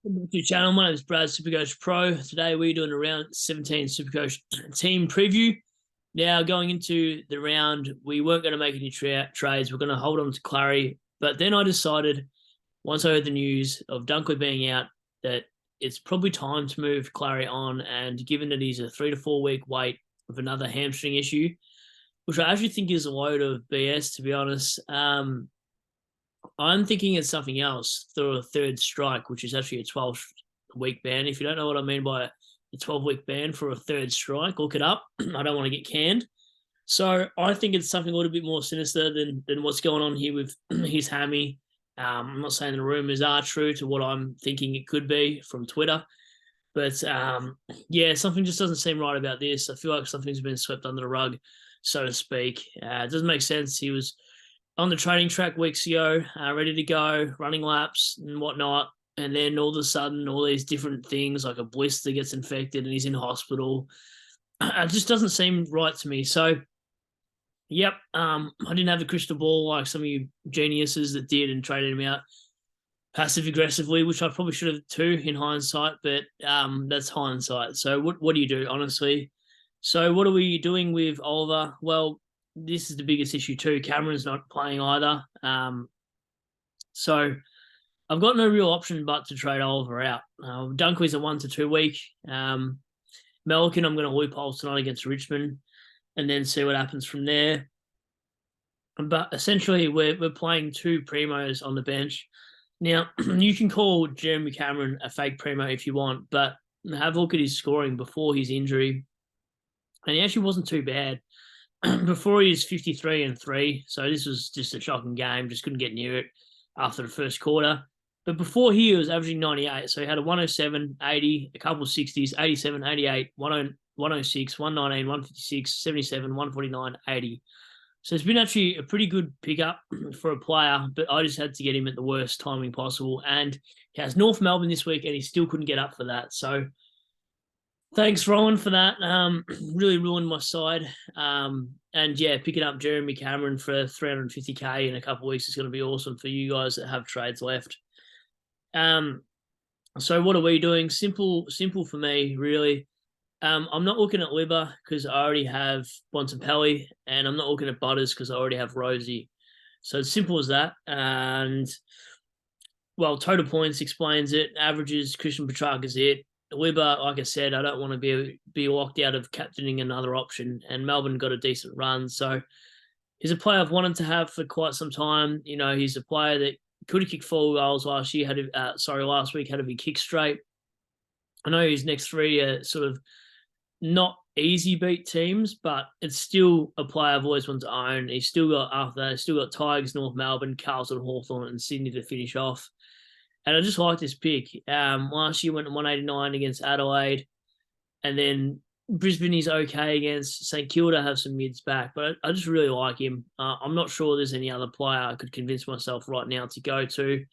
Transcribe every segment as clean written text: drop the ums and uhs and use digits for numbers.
Welcome back to the channel. My name is Brad, Supercoach Pro. Today we're doing a round 17 Supercoach team preview. Now, going into the round, we weren't going to make any trades. We're going to hold on to Clary. But then I decided, once I heard the news of Dunkley being out, that it's probably time to move Clary on. And given that he's a 3 to 4 week wait with another hamstring issue, which I actually think is a load of BS, to be honest. I'm thinking it's something else through a third strike, which is actually a 12-week ban. If you don't know what I mean by a 12-week ban for a third strike, look it up. I don't want to get canned. So I think it's something a little bit more sinister than what's going on here with his hammy. I'm not saying the rumors are true to what I'm thinking it could be from Twitter. But, yeah, something just doesn't seem right about this. I feel like something's been swept under the rug, so to speak. It doesn't make sense. He was on the training track weeks ago, ready to go, running laps and whatnot. And then all of a sudden, all these different things, like a blister gets infected and he's in hospital. It just doesn't seem right to me. So, yep, I didn't have the crystal ball like some of you geniuses that did and traded him out passive-aggressively, which I probably should have too in hindsight, but that's hindsight. So what do you do, honestly? So what are we doing with Oliver? Well, this is the biggest issue too. Cameron's not playing either. So I've got no real option but to trade Oliver out. Dunkley's a 1 to 2 week. Melican, I'm going to loophole tonight against Richmond and then see what happens from there. But essentially, we're playing two primos on the bench. Now, you can call Jeremy Cameron a fake primo if you want, but have a look at his scoring before his injury. And he actually wasn't too bad. Before he was 53 and 3, so this was just a shocking game. Just couldn't get near it after the first quarter. But before he was averaging 98, so he had a 107, 80, a couple of 60s, 87, 88, 106, 119, 156, 77, 149, 80. So it's been actually a pretty good pickup for a player, but I just had to get him at the worst timing possible. And he has North Melbourne this week, and he still couldn't get up for that. So thanks, Rowan, for that. Really ruined my side. And yeah, picking up Jeremy Cameron for 350k in a couple of weeks is going to be awesome for you guys that have trades left. So what are we doing? Simple for me, really. I'm not looking at Libba because I already have Bontempelli, and I'm not looking at Butters because I already have Rosie. So it's simple as that. And well, total points explains it. Averages, Christian Petrarca is it. Libba, like I said, I don't want to be locked out of captaining another option, and Melbourne got a decent run. So he's a player I've wanted to have for quite some time. You know, he's a player that could have kicked 4 goals last week, had to be kicked straight. I know his next 3 are sort of not easy beat teams, but it's still a player I've always wanted to own. He's still got, after that, he's still got Tigers, North Melbourne, Carlton, Hawthorn, and Sydney to finish off. And I just like this pick. Last year went to 189 against Adelaide, and then Brisbane is okay against St Kilda, have some mids back, but I just really like him. I'm not sure there's any other player I could convince myself right now to go to.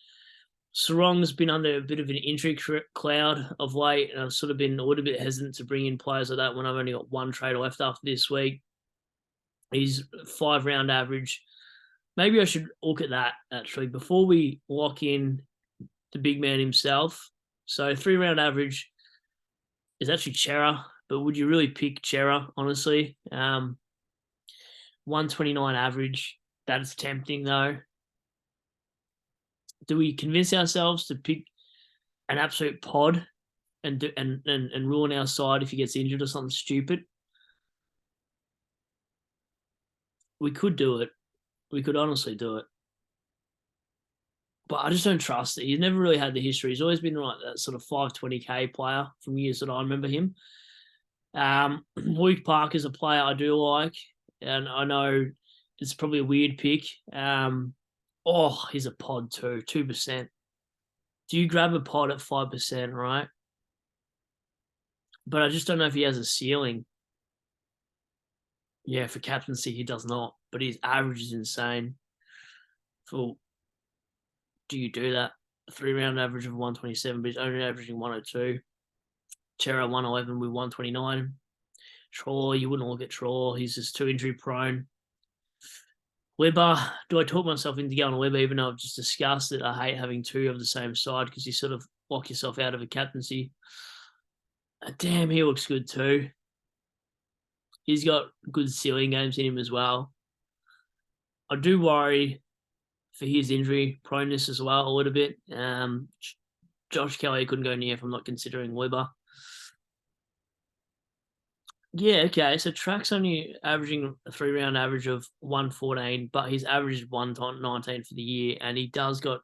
Sarong's been under a bit of an injury cloud of late, and I've sort of been a little bit hesitant to bring in players like that when I've only got one trade left after this week. He's 5-round average. Maybe I should look at that, actually, before we lock in the big man himself. So 3-round average is actually Chera, but would you really pick Chera, honestly? 129 average. That is tempting, though. Do we convince ourselves to pick an absolute pod and ruin our side if he gets injured or something stupid? We could do it. We could honestly do it. But I just don't trust it. He's never really had the history. He's always been like that sort of 520k player from years that I remember him. Luke Parker's a player I do like, and I know it's probably a weird pick. He's a pod too, 2%. Do you grab a pod at 5%, right? But I just don't know if he has a ceiling. Yeah, for captaincy, he does not. But his average is insane. Do you do that? A 3-round average of 127, but he's only averaging 102. Chera 111 with 129. Traw, you wouldn't look at Traw. He's just too injury prone. Libba, do I talk myself into going to Libba even though I've just discussed it? I hate having 2 of the same side because he's sort of lock yourself out of a captaincy. Damn, he looks good too. He's got good ceiling games in him as well. I do worry for his injury proneness as well a little bit. Josh Kelly couldn't go near if I'm not considering Weber. Yeah, okay. So TRAC's only averaging a 3-round average of 114, but his average is 119 for the year, and he does got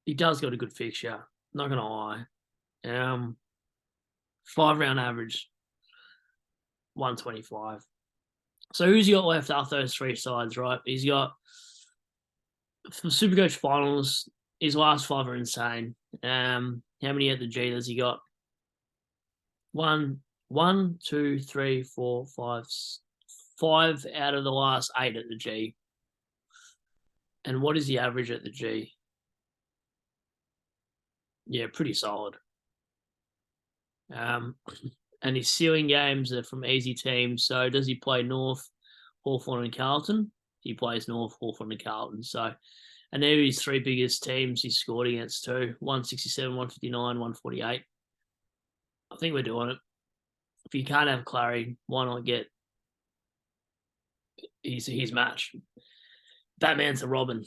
a good fixture. Not gonna lie. 5-round average, 125. So who's he got left after those three sides, right? He's got for Supercoach finals, his last 5 are insane. How many at the G does he got? 1, 2, 3, 4, 5, 5 out of the last 8 at the G. And what is the average at the G? Yeah, pretty solid. And his ceiling games are from easy teams. So does he play North, Hawthorn, and Carlton? He plays North, Hawthorn, and Carlton. So, and they're his 3 biggest teams he's scored against too. 167, 159, 148. I think we're doing it. If you can't have Clary, why not get his match? Batman's a Robin.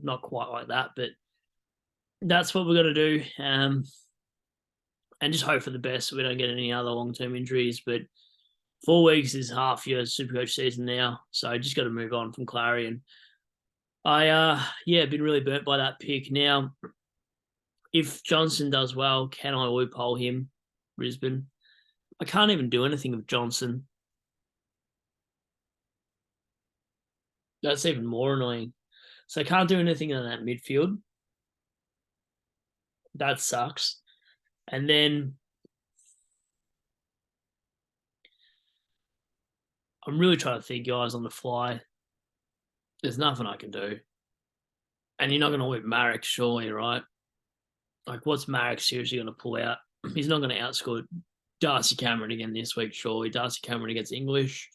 Not quite like that, but that's what we're going to do. And just hope for the best so we don't get any other long-term injuries. But 4 weeks is half your Supercoach season now, so I just got to move on from Clary. And I, been really burnt by that pick. Now, if Johnson does well, can I loophole him, Brisbane? I can't even do anything with Johnson. That's even more annoying. So I can't do anything on that midfield. That sucks. And then I'm really trying to think, guys, on the fly. There's nothing I can do. And you're not going to whip Marek, surely, right? Like, what's Marek seriously going to pull out? He's not going to outscore Darcy Cameron again this week, surely. Darcy Cameron against English.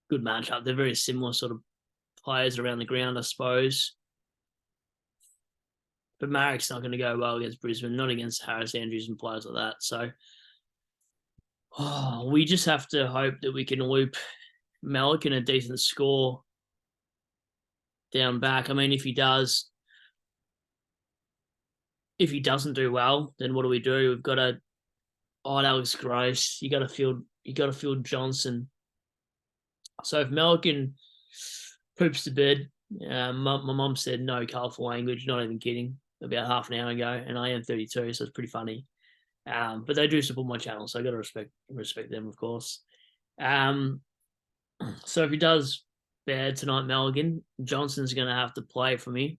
Good matchup. They're very similar sort of players around the ground, I suppose. But Marek's not going to go well against Brisbane, not against Harris Andrews and players like that. So we just have to hope that we can loop Malik in a decent score down back. I mean, if he doesn't do well, then what do we do? We've got to Alex Gross. You got to field Johnson. So if Melican poops the bed, my mum said no colourful language, not even kidding, about half an hour ago, and I am 32, so it's pretty funny. But they do support my channel, so I got to respect them, of course. So if he does bad tonight, Melican, Johnson's going to have to play for me.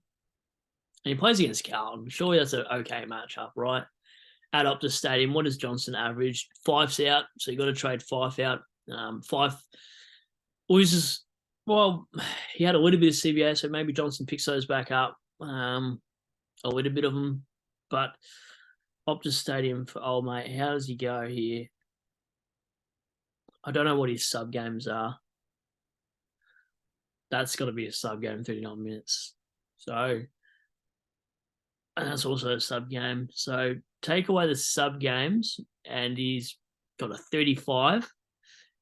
And he plays against Carlton. Surely that's an okay matchup, right? At Optus Stadium, what does Johnson average? 5's out, so you got to trade 5 out. 5 loses. Well, he had a little bit of CBA, so maybe Johnson picks those back up. A little bit of them, but Optus Stadium for old mate. How does he go here? I don't know what his sub games are. That's got to be a sub game, 39 minutes. So, and that's also a sub game. So take away the sub games, and he's got a 35,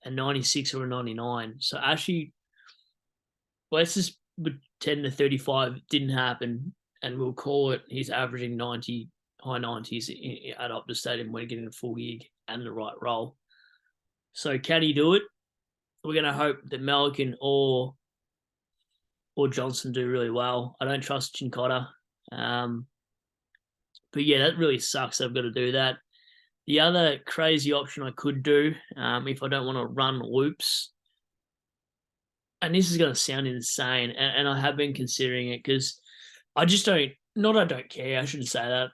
a 96, or a 99. So actually, let's just pretend the 35 didn't happen, and we'll call it he's averaging 90, high 90s at Optus Stadium when getting a full gig and the right role. So can he do it? We're going to hope that Melican or Johnson do really well. I don't trust Chincotta. But yeah, that really sucks. I've got to do that. The other crazy option I could do, if I don't want to run loops, and this is going to sound insane, and I have been considering it because I just don't, not I don't care, I shouldn't say that,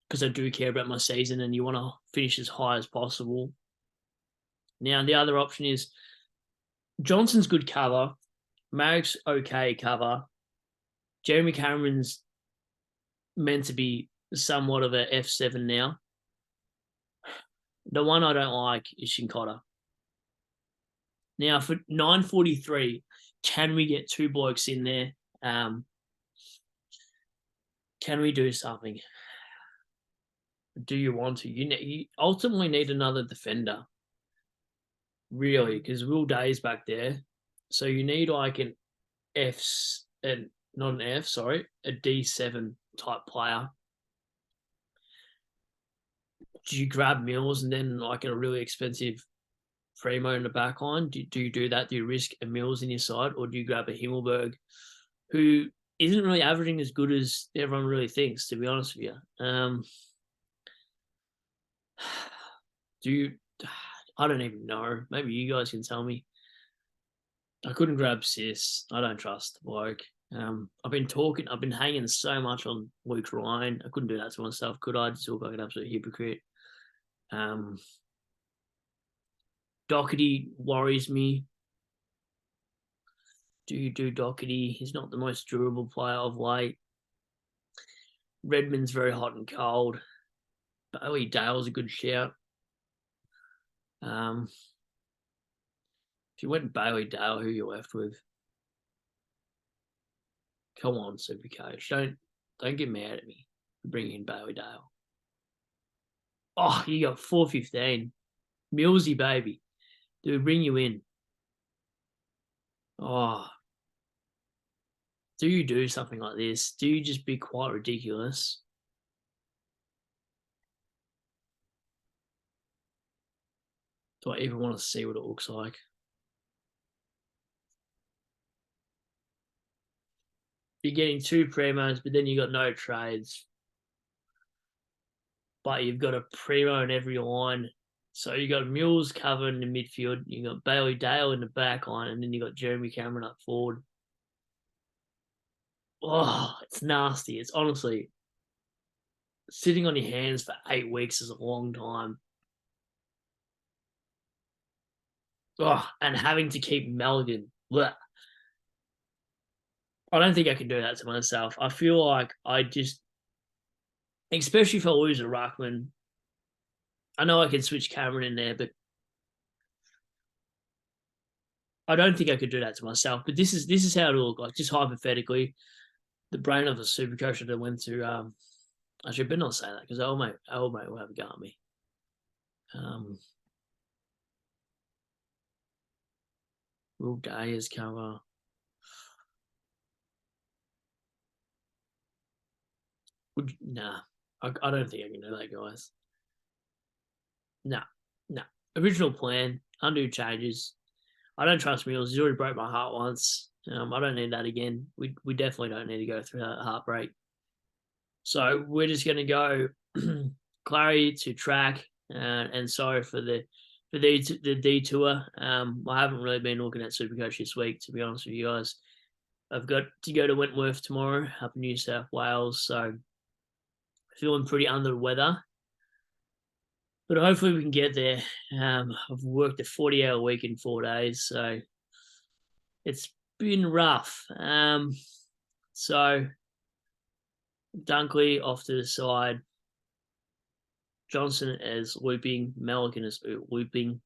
because I do care about my season and you want to finish as high as possible. Now, the other option is Johnson's good cover, Marek's okay cover, Jeremy Cameron's meant to be somewhat of a F7 now. The one I don't like is Chincotta. Now, for 943, can we get 2 blokes in there? Can Can we do something? Do you want to? You ultimately need another defender, really, because Will Day's back there. So you need like an not an F, sorry, a D7 type player. Do you grab Mills and then like a really expensive Primo in the back line? Do you do that? Do you risk a Mills in your side, or do you grab a Himmelberg, who isn't really averaging as good as everyone really thinks, to be honest with you? Do you? I don't even know. Maybe you guys can tell me. I couldn't grab Sis. I don't trust the bloke. I've been hanging so much on Luke Ryan. I couldn't do that to myself, could I? Just look like an absolute hypocrite. Doherty worries me. Do you do Doherty? He's not the most durable player of late. Redmond's very hot and cold. Bailey Dale's a good shout. If you went Bailey Dale, who are you left with? Come on, Supercoach. Don't get mad at me for bringing in Bailey Dale. Oh, you got 415. Millsy, baby. Do we bring you in? Oh. Do you do something like this? Do you just be quite ridiculous? Do I even want to see what it looks like? You're getting 2 Primos, but then you got no trades. But you've got a Primo in every line. So you got Mills covered in the midfield. You got Bailey Dale in the back line, and then you got Jeremy Cameron up forward. Oh, it's nasty. It's honestly, sitting on your hands for 8 weeks is a long time. Oh, and having to keep Melligan. Blech. I don't think I can do that to myself. I feel like I just, especially if I lose a ruckman, I know I can switch Cameron in there, but I don't think I could do that to myself. But this is how it look like, just hypothetically. The brain of a super coach that went to actually better not say that because old mate will have a go at me. Will Day's cover. Nah. I don't think I can do that, guys. Nah. Original plan, undo changes. I don't trust Mills. He's already broke my heart once. I don't need that again. We definitely don't need to go through that heartbreak. So we're just going to go Clary to TRAC, and sorry for the detour. I haven't really been looking at Supercoach this week, to be honest with you guys. I've got to go to Wentworth tomorrow, up in New South Wales, so feeling pretty under the weather. But hopefully we can get there. I've worked a 40-hour week in 4 days, so it's been rough. So Dunkley off to the side. Johnson as looping. Milliken as looping.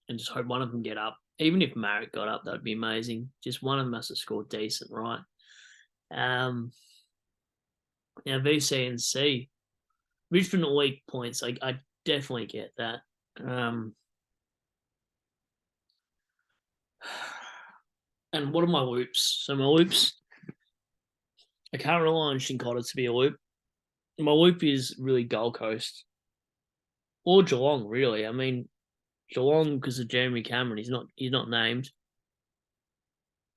And just hope one of them get up. Even if Marek got up, that would be amazing. Just one of them must have scored decent, right? Now, VC and C. Richmond weak points. I definitely get that. And what are my loops? So my loops, I can't rely on Shinkoda to be a loop. My loop is really Gold Coast. Or Geelong, really. I mean, Geelong, because of Jeremy Cameron, he's not named.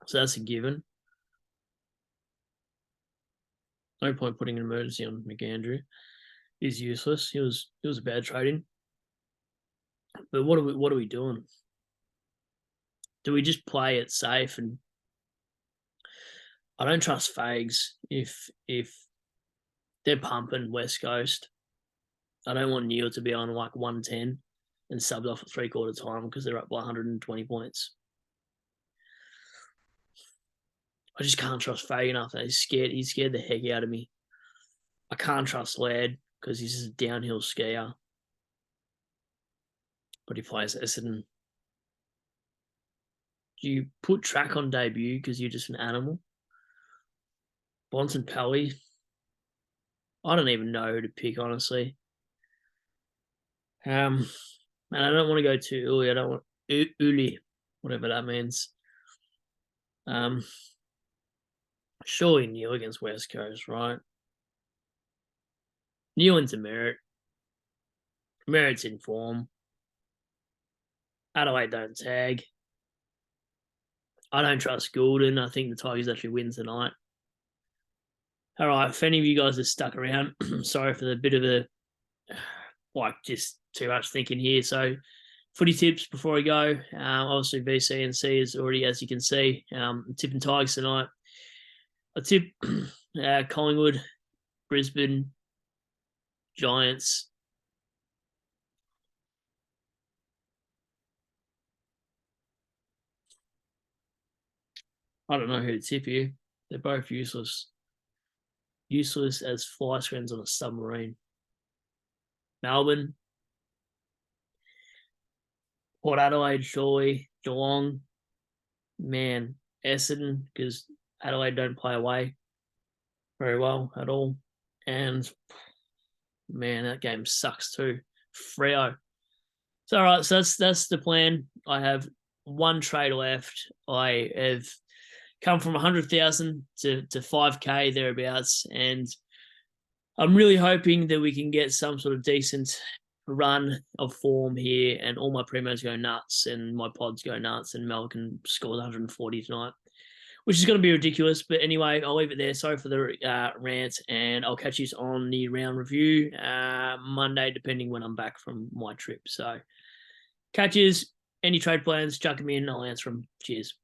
So that's a given. No point putting an emergency on McAndrew. He's useless. He was a bad trading. But what are we doing? Do we just play it safe? And I don't trust Fags if they're pumping West Coast. I don't want Neil to be on like 110 and subbed off at 3/4 time because they're up by 120 points. I just can't trust Fag enough. He's scared the heck out of me. I can't trust Laird because he's a downhill skier. But he plays Essendon. Do you put TRAC on debut because you're just an animal? Bonson Pelly. I don't even know who to pick, honestly. And I don't want to go too early. I don't want early, whatever that means. Surely Neil against West Coast, right? Neil into Merritt. Merritt's in form. Adelaide don't tag. I don't trust Goulden. I think the Tigers actually win tonight. All right, if any of you guys are stuck around, sorry for the bit of a, just too much thinking here. So, footy tips before I go. Obviously, VC and C is already, as you can see, tipping Tigers tonight. I tip Collingwood, Brisbane, Giants. I don't know who to tip here. They're both useless. Useless as fly screens on a submarine. Melbourne, Port Adelaide, surely. Geelong, man. Essendon, because Adelaide don't play away very well at all. And, man, that game sucks too. Freo. So, all right, so that's the plan. I have one trade left. I have come from 100,000 to 5K thereabouts, and I'm really hoping that we can get some sort of decent run of form here, and all my primos go nuts, and my pods go nuts, and Mel can score 140 tonight, which is going to be ridiculous. But anyway, I'll leave it there. Sorry for the rant, and I'll catch you on the round review Monday, depending when I'm back from my trip. So, catches, any trade plans, chuck them in. I'll answer them. Cheers.